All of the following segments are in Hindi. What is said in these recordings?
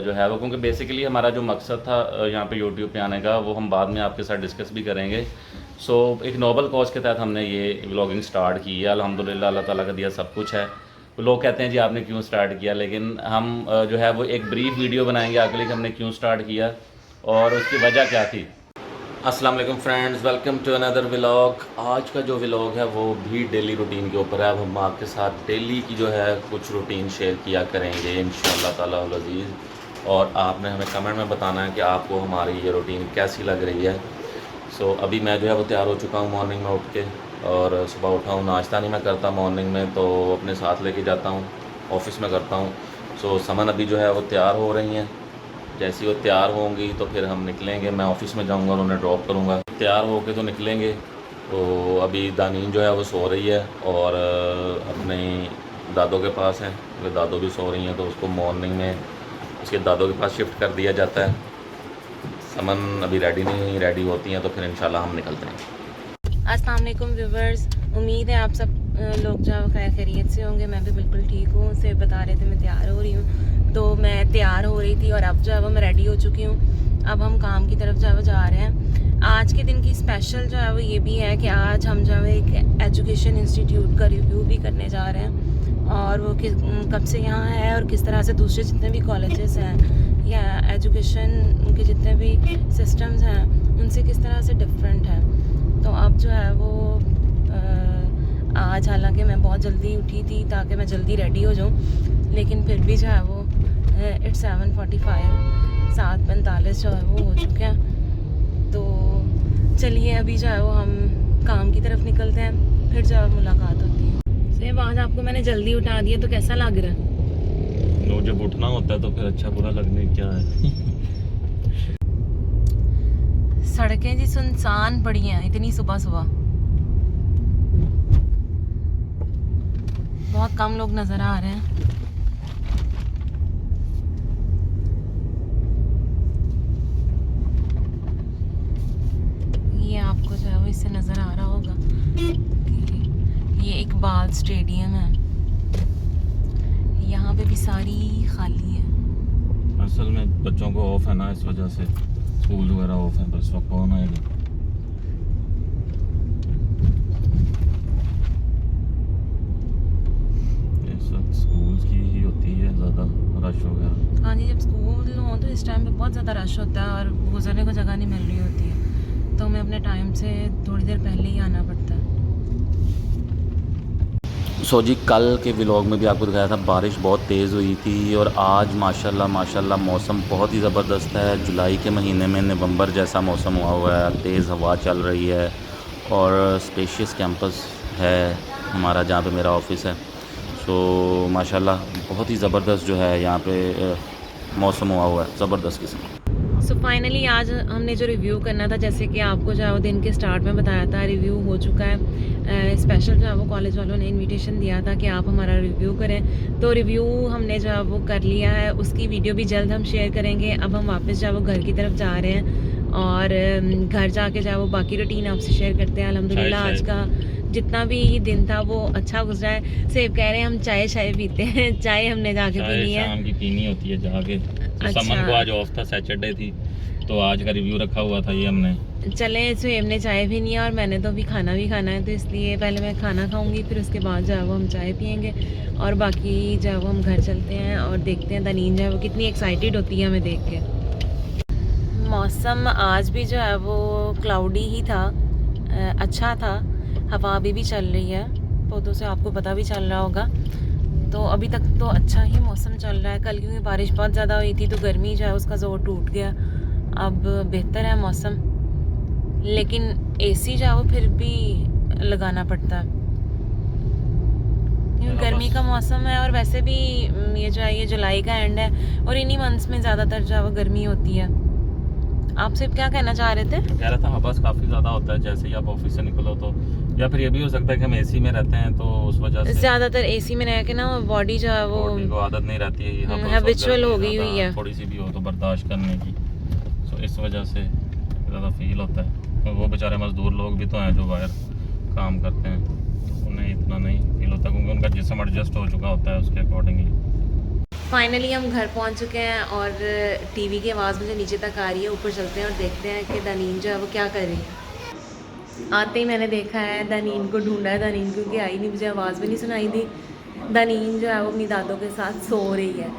जो है वो, क्योंकि बेसिकली हमारा जो मकसद था यहाँ पे यूट्यूब पे आने का, वो हम बाद में आपके साथ डिस्कस भी करेंगे। सो एक नोबल कॉज के तहत हमने ये व्लॉगिंग स्टार्ट की है। अल्हम्दुलिल्लाह अल्लाह ताला का दिया सब कुछ है। लोग कहते हैं जी आपने क्यों स्टार्ट किया, लेकिन हम जो है वो एक ब्रीफ वीडियो बनाएंगे आगे कि हमने क्यों स्टार्ट किया और उसकी वजह क्या थी। अस्सलाम वालेकुम friends, welcome to another vlog. आज का जो व्लॉग है वो भी डेली रूटीन के ऊपर है। अब हम आपके साथ डेली की जो है कुछ रूटीन शेयर किया करेंगे इंशाअल्लाह ताला अल अज़ीज़, और आपने हमें कमेंट में बताना है कि आपको हमारी ये रूटीन कैसी लग रही है। सो अभी मैं जो है वो तैयार हो चुका हूँ मॉर्निंग में उठ के, और सुबह उठा हूँ, नाश्ता नहीं मैं करता मॉर्निंग में, तो अपने साथ लेके जाता हूँ, ऑफ़िस में करता हूँ। सो समन अभी जो है वो तैयार हो रही हैं। जैसी वो तैयार होंगी तो फिर हम निकलेंगे, मैं ऑफ़िस में जाऊंगा और उन्हें ड्रॉप करूंगा। तैयार होके तो निकलेंगे। तो अभी दानीन जो है वो सो रही है और अपने दादों के पास है, क्योंकि दादो भी सो रही हैं, तो उसको मॉर्निंग में उसके दादों के पास शिफ्ट कर दिया जाता है। समन अभी रेडी नहीं हुई, रेडी होती हैं तो फिर इंशाल्लाह हम निकलते हैं। अस्सलाम वालेकुम व्यूवर्स, उम्मीद है आप सब लोग जो खैर खैरियत से होंगे। मैं भी बिल्कुल ठीक हूँ। से बता रहे थे मैं तैयार हो रही हूँ, तो मैं तैयार हो रही थी और अब जो है वो मैं रेडी हो चुकी हूँ। अब हम काम की तरफ जो है वो जा रहे हैं। आज के दिन की स्पेशल जो है वो ये भी है कि आज हम जो है एक एजुकेशन इंस्टीट्यूट का रिव्यू भी करने जा रहे हैं, और वो कब से यहाँ है और किस तरह से दूसरे जितने भी कॉलेजेस हैं या एजुकेशन के जितने भी सिस्टम्स हैं उनसे किस तरह से डिफरेंट है। तो अब जो है वो आज हालांकि मैं बहुत जल्दी उठी थी ताकि मैं जल्दी रेडी हो जाऊं, लेकिन फिर भी जो है वो इट्स 7:45 7:45 जो है वो हो चुके हैं। तो चलिए अभी जो है वो हम काम की तरफ निकलते हैं, फिर जो है मुलाकात होती है। सेब आज आपको मैंने जल्दी उठा दिया तो कैसा लग रहा है? जब उठना होता है तो फिर अच्छा बुरा लगने क्या है। सड़कें जी सुनसान पड़ी हैं इतनी सुबह सुबह, बहुत कम लोग नजर आ रहे हैं। ये आपको जो है वो इससे नजर आ रहा होगा कि ये इकबाल स्टेडियम है, यहाँ पे भी सारी खाली है। असल में बच्चों को ऑफ है ना, इस वजह से स्कूल वगैरह ऑफ है, बस वक्त कौन आएगा। स्कूल की ही होती है ज़्यादा रश वगैरह। हाँ जी, जब स्कूल हो तो इस टाइम पे बहुत ज़्यादा रश होता है और गुजरने को जगह नहीं मिल रही होती है, तो हमें अपने टाइम से थोड़ी देर पहले ही आना पड़ता है। सो जी, कल के व्लॉग में भी आपको दिखाया था बारिश बहुत तेज़ हुई थी, और आज माशाल्लाह माशाल्लाह मौसम बहुत ही ज़बरदस्त है। जुलाई के महीने में नवंबर जैसा मौसम हुआ है, तेज़ हवा चल रही है और स्पेशियस कैंपस है हमारा जहाँ पे मेरा ऑफिस है। तो माशाल्लाह बहुत ही ज़बरदस्त जो है यहाँ पे मौसम हुआ है, ज़बरदस्त किस्म। सो फाइनली आज हमने जो रिव्यू करना था, जैसे कि आपको जो है वो दिन के स्टार्ट में बताया था, रिव्यू हो चुका है। स्पेशल जो है वो कॉलेज वालों ने इनविटेशन दिया था कि आप हमारा रिव्यू करें, तो रिव्यू हमने जो है वो कर लिया है। उसकी वीडियो भी जल्द हम शेयर करेंगे। अब हम वापस जो है वो घर की तरफ जा रहे हैं और घर जाके जो है वो बाकी रूटीन आपसे शेयर करते हैं। अल्हम्दुलिल्लाह आज का जितना भी दिन था वो अच्छा गुजरा है। सेब कह रहे हैं हम चाय पीते हैं। चाय हमने जाके पीनी है, शाम की पीनी होती है जाके। तो अच्छा। समन को आज ऑफ था, सैटरडे थी, तो आज का रिव्यू रखा हुआ था ये हमने। चले सेब ने चाय भी नहीं है और मैंने तो अभी खाना भी खाना है, तो इसलिए पहले मैं खाना खाऊंगी, फिर उसके बाद जो है वो हम चाय पियेंगे और बाकी जो है वो हम घर चलते हैं और देखते हैं तनीन जो है वो कितनी एक्साइटेड होती है हमें देख के। मौसम आज भी जो है वो क्लाउडी ही था, अच्छा था। हवा अभी भी चल रही है, पौधों से आपको पता भी चल रहा होगा। तो अभी तक तो अच्छा ही मौसम चल रहा है। कल क्योंकि बारिश बहुत ज़्यादा हुई थी तो गर्मी जो है उसका जोर टूट गया। अब बेहतर है मौसम, लेकिन एसी जो है वो फिर भी लगाना पड़ता है क्योंकि गर्मी का मौसम है। और वैसे भी ये जो है ये जुलाई का एंड है और इन्हीं मंथ्स में ज़्यादातर जो है वो गर्मी होती है। आप सिर्फ क्या कहना चाह रहे थे? कह रहा था हवास काफ़ी ज़्यादा होता है जैसे ही आप ऑफिस से निकलो तो, या फिर ये भी हो सकता है कि हम एसी में रहते हैं तो उस वजह से ज़्यादातर एसी में रह के ना बॉडी जो है वो बॉडी को आदत नहीं रहती है, हैबिचुअल हो गई हुई है, थोड़ी सी भी हो तो बर्दाश्त करने की। सो इस वजह से ज़्यादा फील होता है। तो वो बेचारे मजदूर लोग भी तो हैं जो बाहर काम करते हैं, उन्हें इतना नहीं फील होता क्योंकि उनका जिस्म एडजस्ट हो चुका होता है उसके अकॉर्डिंगली। फाइनली हम घर पहुंच चुके हैं और टीवी की आवाज़ मुझे नीचे तक आ रही है। ऊपर चलते हैं और देखते हैं कि दानीन जो है वो क्या कर रही है। आते ही मैंने देखा है दानीन को ढूंढा है, दानीन क्योंकि आई नहीं, मुझे आवाज़ भी नहीं सुनाई दी। दानीन जो है वो अपनी दादों के साथ सो रही है।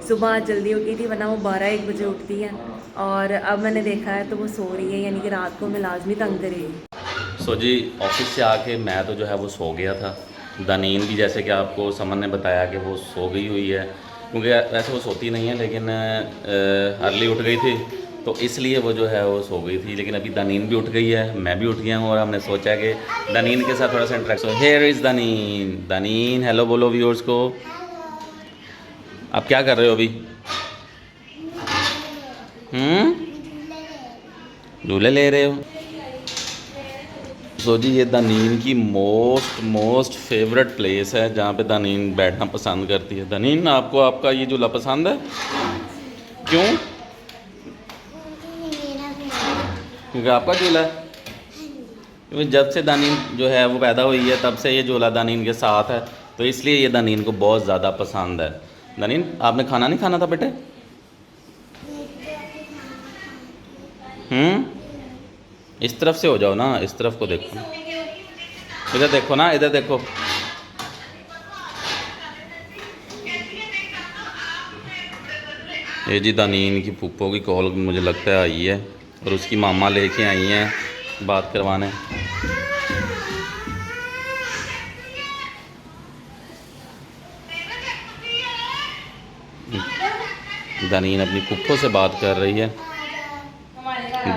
सुबह जल्दी उठी थी वरना वो 12-1 बजे उठती है, और अब मैंने देखा है तो वो सो रही है, यानी कि रात को मैं लाजमी तंग करेगी। सो जी ऑफिस से आके मैं तो जो है वो सो गया था। दानीन भी जैसे कि आपको समन ने बताया कि वो सो गई हुई है, क्योंकि वैसे वो सोती नहीं है लेकिन अर्ली उठ गई थी तो इसलिए वो जो है वो सो गई थी। लेकिन अभी दानीन भी उठ गई है, मैं भी उठ गया हूँ और हमने सोचा कि दानीन के साथ थोड़ा सा इंटरेक्ट हो। Here is दानीन। दानीन हेलो बोलो व्यूअर्स को। आप क्या कर रहे हो अभी? झूले ले रहे हो? सो जी ये दानीन की मोस्ट फेवरेट प्लेस है जहाँ पे दानीन बैठना पसंद करती है। दानीन आपको आपका ये झूला पसंद है? क्यों? क्योंकि आपका झूला है। क्योंकि जब से दानीन जो है वो पैदा हुई है तब से ये झूला दानीन के साथ है, तो इसलिए ये दानीन को बहुत ज़्यादा पसंद है। दानीन आपने खाना नहीं खाना था बेटे? इस तरफ से हो जाओ ना, इस तरफ को देखो, इधर देखो ना, इधर देखो। ये जी दानीन की फूफो की कॉल मुझे लगता है आई है और उसकी मामा लेके आई हैं बात करवाने। दानीन अपनी फूफो से बात कर रही है।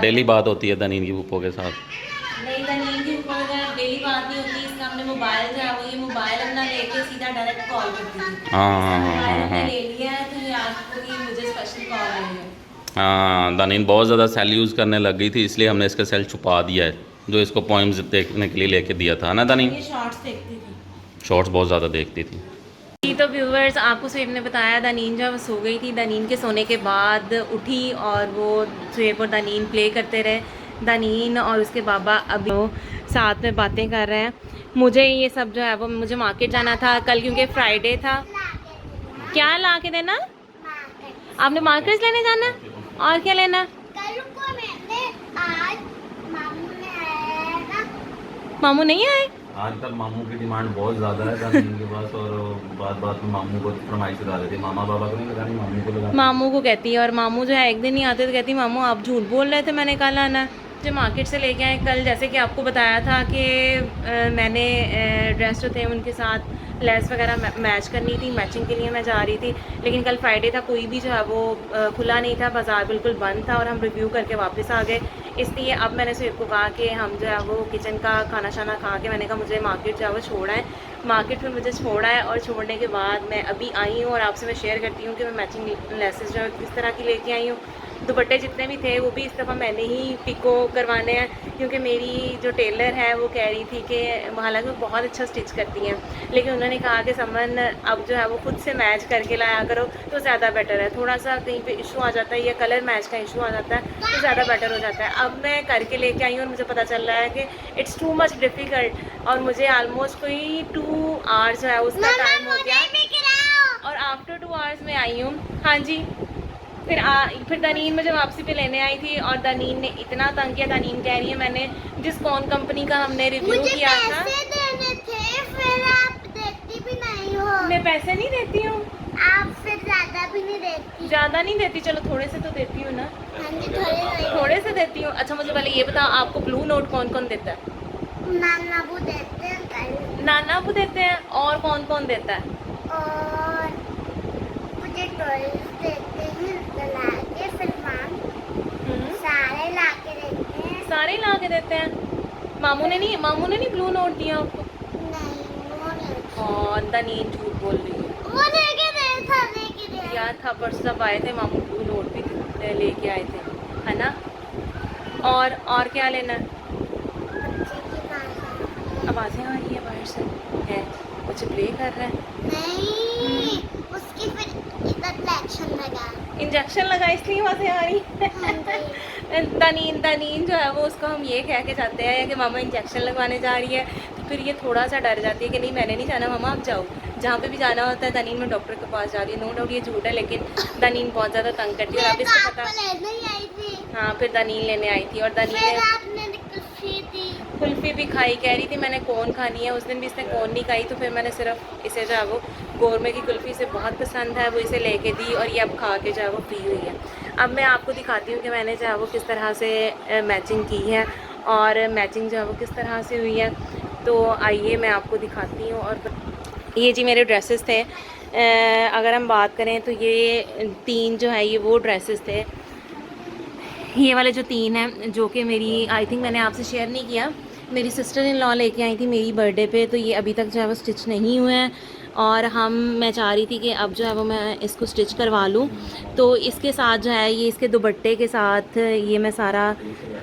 डेली बात होती है दानीन की फूफो के साथ। नहीं, दानीन की फूफो के साथ डेली बात नहीं होती। इसका हमने मोबाइल जो है वो ये मोबाइल अपना लेके सीधा डायरेक्ट कॉल करती थी। हाँ ले लिया है तो ये आज कि मुझे स्पेशल कॉल आई है। हाँ दानीन बहुत ज़्यादा सेल यूज़ करने लग गई थी, इसलिए हमने इसका सेल छुपा दिया है जो इसको पोइम्स देखने के लिए लेके दिया था ना दानीन। ये शॉर्ट्स देखती थी, शॉर्ट्स बहुत ज़्यादा देखती थी। तो व्यूवर्स आपको सुहेब ने बताया दानीन जब सो गई थी, दानीन के सोने के बाद उठी और वो सुहेब और दानीन प्ले करते रहे। दानीन और उसके बाबा अभी वो साथ में बातें कर रहे हैं। मुझे ये सब जो है वो मुझे मार्केट जाना था कल क्योंकि फ्राइडे था। क्या ला के देना? आपने मार्केट लेने जाना? और क्या लेना? मामू नहीं आए? आजकल मामू की डिमांड बहुत ज़्यादा है दानीन के पास, और बात में मामू को फरमाइश लगा देती है। मामा बाबा को नहीं लगानी, मामू को लगानी। मामू को कहती है, और मामू जो है एक दिन नहीं आते तो कहती मामू आप झूठ बोल रहे थे, मैंने कल आना। जो मार्केट से लेके आए कल, जैसे कि आपको बताया था कि मैंने ड्रेस जो थे उनके साथ लेस वगैरह मैच करनी थी, मैचिंग के लिए मैं जा रही थी। लेकिन कल फ्राइडे था, कोई भी जो है वो खुला नहीं था, बाज़ार बिल्कुल बंद था और हम रिव्यू करके वापस आ गए। इसलिए अब मैंने सुहेब को कहा कि हम जो है वो किचन का खाना शाना खा के, मैंने कहा मुझे मार्केट जो है वो छोड़ा है। मार्केट में मुझे छोड़ा है और छोड़ने के बाद मैं अभी आई हूँ और आपसे मैं शेयर करती हूँ कि मैं मैचिंग लेसेस जो है किस तरह की लेके आई हूँ। दुपट्टे जितने भी थे वो भी इस दफ़ा मैंने ही पिको करवाने हैं, क्योंकि मेरी जो टेलर है वो कह रही थी कि हालांकि वो बहुत अच्छा स्टिच करती हैं, लेकिन उन्होंने कहा कि समन अब जो है वो खुद से मैच करके लाया करो तो ज़्यादा बेटर है। थोड़ा सा कहीं पे इशू आ जाता है या कलर मैच का इशू आ जाता है तो ज़्यादा बेटर हो जाता है। अब मैं करके लेके आई हूँ और मुझे पता चल रहा है कि इट्स टू मच डिफ़िकल्ट, और मुझे आलमोस्ट कोई 2 आवर्स जो है उसका टाइम हो गया और आफ्टर 2 आवर्स में आई हूँ। हाँ जी, फिर दानीन मुझे वापसी पे लेने आई थी और दानीन ने इतना तंग किया। दानीन कह रही है मैंने जिस कौन कंपनी का हमने रिव्यू किया था, देने थे, फिर आप देती भी नहीं हो। मैं पैसे नहीं देती हूँ, आप फिर ज्यादा भी नहीं देती। ज़्यादा नहीं देती, चलो थोड़े से तो देती हूँ ना। हाँ जी, थोड़े से देती हूँ। अच्छा मुझे पहले ये बताओ आपको ब्लू नोट कौन कौन देता है? नाना वो देते हैं, नाना वो देते हैं, और कौन कौन देता है? और मुझे टॉयज देते हैं ला के, फिर सारे ला के देते हैं। सारे ला के देते हैं। मामू ने नहीं ब्लू नोट दिया आपको? नहीं, वो नहीं। और दानीन झूठ बोल रही है। वो लेके गए था, लेके गए। यार था परसों जब आए थे मामू ब्लू नोट भी लेके आए थे, है ना? और क्या लेना है? आवाज़ें आ रही है बाहर से, है बच्चे प्ले कर रहे हैं। नहीं, उसकी फिर इंजेक्शन लगा इसलिए आवाज़ें आ रही। दानीन जो है वो उसको हम ये कह के जाते हैं कि मामा इंजेक्शन लगवाने जा रही है, तो फिर ये थोड़ा सा डर जाती है कि नहीं मैंने नहीं जाना मामा आप जाओ। जहाँ पे भी जाना होता है दानीन में डॉक्टर के पास जा रही है। नो डाउट ये झूठ है, लेकिन दानीन बहुत ज़्यादा तंग करती है और आप इसको पता। लेने ही आई थी। हाँ, फिर दानीन लेने आई थी और दानीन फिर ने आपने कुल्फी दी। कुल्फ़ी भी खाई, कह रही थी मैंने कौन खानी है। उस दिन भी इसने कौन नहीं खाई, तो फिर मैंने सिर्फ इसे जो है वो गोरमे की कुल्फ़ी से बहुत पसंद है, वो इसे लेके दी और ये अब खा के जो है वो फ्री हुई है। अब मैं आपको दिखाती हूँ कि मैंने जो है वो किस तरह से मैचिंग की है और मैचिंग जो है वो किस तरह से हुई है। तो आइए मैं आपको दिखाती हूँ। और ये जी मेरे ड्रेसेस थे। अगर हम बात करें तो ये 3 जो है ये वो ड्रेसेस थे, ये वाले जो 3 हैं, जो कि मेरी आई थिंक मैंने आपसे शेयर नहीं किया, मेरी सिस्टर इन लॉ लेके आई थी मेरी बर्थडे पे। तो ये अभी तक जो है वो स्टिच नहीं हुए हैं और मैं चाह रही थी कि अब जो है वो मैं इसको स्टिच करवा लूँ। तो इसके साथ जो है ये इसके दुपट्टे के साथ ये मैं सारा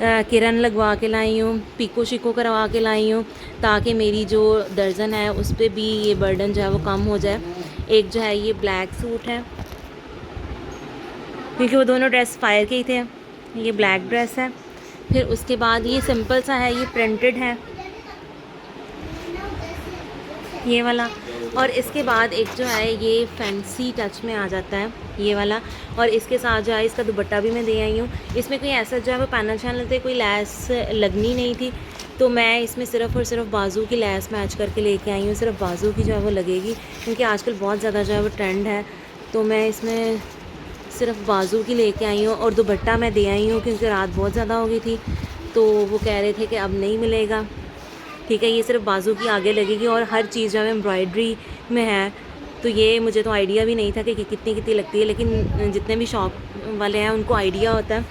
किरन लगवा के लाई हूँ, पीको शिको करवा के लाई हूँ, ताकि मेरी जो दर्जन है उस पर भी ये बर्डन जो है वो कम हो जाए। एक जो है ये ब्लैक सूट है, क्योंकि वो दोनों ड्रेस फायर के ही थे। ये ब्लैक ड्रेस है। फिर उसके बाद ये सिंपल सा है, ये प्रिंटेड है ये वाला। और इसके बाद एक जो है ये फैंसी टच में आ जाता है ये वाला। और इसके साथ जो है इसका दुपट्टा भी मैं दे आई हूँ। इसमें कोई ऐसा जो है वो पैनल शैनल थे, कोई लैस लगनी नहीं थी, तो मैं इसमें सिर्फ़ और सिर्फ बाजू की लैस मैच करके लेके आई हूँ। सिर्फ बाजू की जो है वो लगेगी, क्योंकि आजकल बहुत ज़्यादा जो है वो ट्रेंड है। तो मैं इसमें सिर्फ बाजू की लेके आई हूँ और दुपट्टा मैं दे आई हूँ, क्योंकि रात बहुत ज़्यादा हो गई थी तो वो कह रहे थे कि अब नहीं मिलेगा। ठीक है, ये सिर्फ बाजू की आगे लगेगी और हर चीज़ जो है एम्ब्रॉयडरी में है। तो ये मुझे तो आइडिया भी नहीं था कि कितनी कितनी लगती है, लेकिन जितने भी शॉप वाले हैं उनको आइडिया होता है।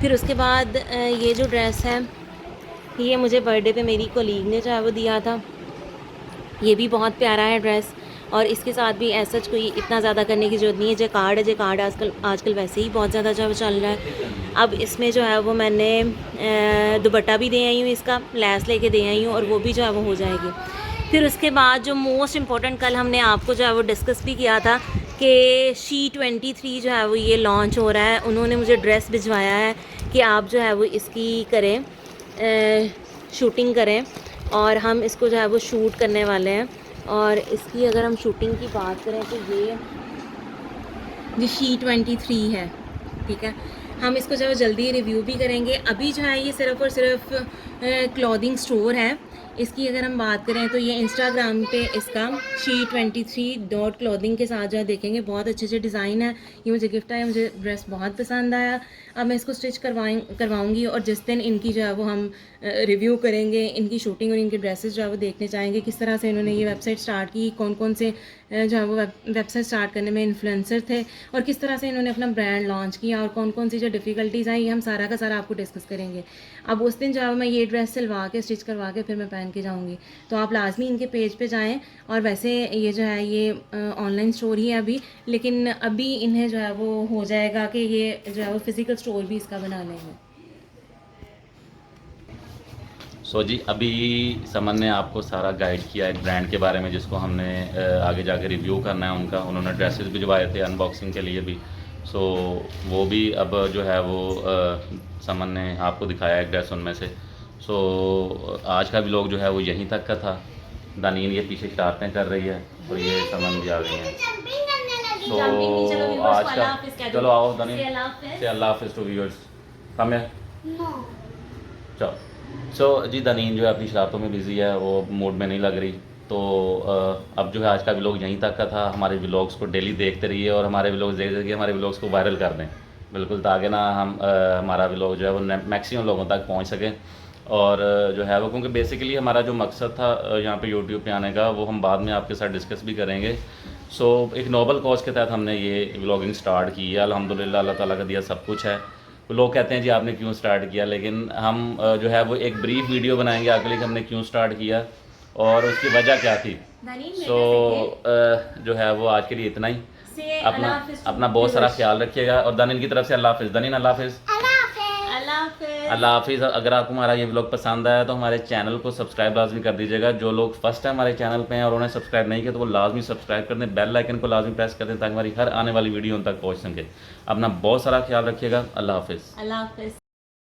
फिर उसके बाद ये जो ड्रेस है ये मुझे बर्थडे पे मेरी कोलीग ने जो है वो दिया था। ये भी बहुत प्यारा है ड्रेस, और इसके साथ भी ऐसा कोई इतना ज़्यादा करने की ज़रूरत नहीं है। जैकार्ड है, जैकार्ड आजकल वैसे ही बहुत ज़्यादा जो है वो चल रहा है। अब इसमें जो है वो मैंने दुपट्टा भी दे आई हूँ, इसका लैस लेके दे आई हूँ, और वो भी जो है वो हो जाएगी। फिर उसके बाद जो मोस्ट इम्पॉर्टेंट कल हमने आपको जो है वो डिस्कस भी किया था कि She23 जो है वो ये लॉन्च हो रहा है। उन्होंने मुझे ड्रेस भिजवाया है कि आप जो है वो इसकी करें, शूटिंग करें, और हम इसको जो है वो शूट करने वाले हैं। और इसकी अगर हम शूटिंग की बात करें तो ये She23 है, ठीक है। हम इसको जो है जल्दी रिव्यू भी करेंगे। अभी जो है ये सिर्फ़ और सिर्फ क्लॉथिंग स्टोर है। इसकी अगर हम बात करें तो ये इंस्टाग्राम पे इसका She23.clothing के साथ जो है देखेंगे, बहुत अच्छे अच्छे डिज़ाइन है। ये मुझे गिफ्ट आया, मुझे ड्रेस बहुत पसंद आया। अब मैं इसको स्टिच करवाऊँगी और जिस दिन इनकी जो है वो हम रिव्यू करेंगे, इनकी शूटिंग और इनके ड्रेसेस जो है वो देखने चाहेंगे, किस तरह से इन्होंने ये वेबसाइट स्टार्ट की, कौन कौन से जो है वो वेबसाइट स्टार्ट करने में इन्फ्लुएंसर थे, और किस तरह से इन्होंने अपना ब्रांड लॉन्च किया, और कौन कौन सी जो डिफ़िकल्टीज़ आई, हम सारा का सारा आपको डिस्कस करेंगे। अब उस दिन जो है मैं ये ड्रेस सिलवा के स्टिच करवा के फिर मैं पहन के जाऊँगी। तो आप लाजमी इनके पेज पे जाएँ। और वैसे ये जो है ये ऑनलाइन स्टोर ही है अभी, लेकिन अभी इन्हें जो है वो हो जाएगा कि ये जो है वो फिज़िकल स्टोर भी इसका बना लेंगे। सो जी, अभी समन ने आपको सारा गाइड किया एक ब्रांड के बारे में, जिसको हमने आगे जाके रिव्यू करना है उनका। उन्होंने ड्रेसेस भिजवाए थे अनबॉक्सिंग के लिए भी। सो वो भी अब जो है वो समन ने आपको दिखाया एक ड्रेस उनमें से। सो आज का व्लॉग जो है वो यहीं तक का था। दानीन ये पीछे शरारतें कर रही है और ये समन भी आ गई हैं। तो आज का चलो आओ दानीन से अल्लाह हाफिज़ टू व्यूअर्स। कम है चलो। सो जी, दानीन जो है अपनी शरारतों में बिज़ी है, वो मूड में नहीं लग रही। तो अब जो है आज का व्लॉग यहीं तक का था। हमारे व्लॉग्स को डेली देखते रहिए और हमारे व्लॉग्स देखते रहिए, हमारे व्लॉग्स को वायरल कर दें बिल्कुल, ताकि ना हम हमारा व्लॉग जो है वो मैक्सिमम लोगों तक पहुंच सके। और जो है वो, क्योंकि बेसिकली हमारा जो मकसद था यहाँ पे यूट्यूब पे आने का, वो हम बाद में आपके साथ डिस्कस भी करेंगे। सो एक नोबल कॉज के तहत हमने ये व्लॉगिंग स्टार्ट की है। अल्हम्दुलिल्लाह अल्लाह ताला का दिया सब कुछ है। लोग कहते हैं जी आपने क्यों स्टार्ट किया, लेकिन हम जो है वो एक ब्रीफ वीडियो बनाएंगे आपके लिए कि हमने क्यों स्टार्ट किया और उसकी वजह क्या थी। सो जो है वो आज के लिए इतना ही। अपना बहुत सारा ख्याल रखिएगा और दानिन की तरफ से अल्लाह हाफिज़। दानिन अल्लाह हाफिज़। अल्लाह हाफिज़। अगर आपको हमारा ये व्लॉग पसंद आया तो हमारे चैनल को सब्सक्राइब लाजमी कर दीजिएगा। जो लोग फर्स्ट टाइम हमारे चैनल पे हैं और उन्हें सब्सक्राइब नहीं किया तो वो लाजमी सब्सक्राइब कर दें, बेल आइकन को लाजमी प्रेस कर दें ताकि हमारी हर आने वाली वीडियो उन तक पहुँच सके। अपना बहुत सारा ख्याल रखिएगा। अल्लाह हाफिज़।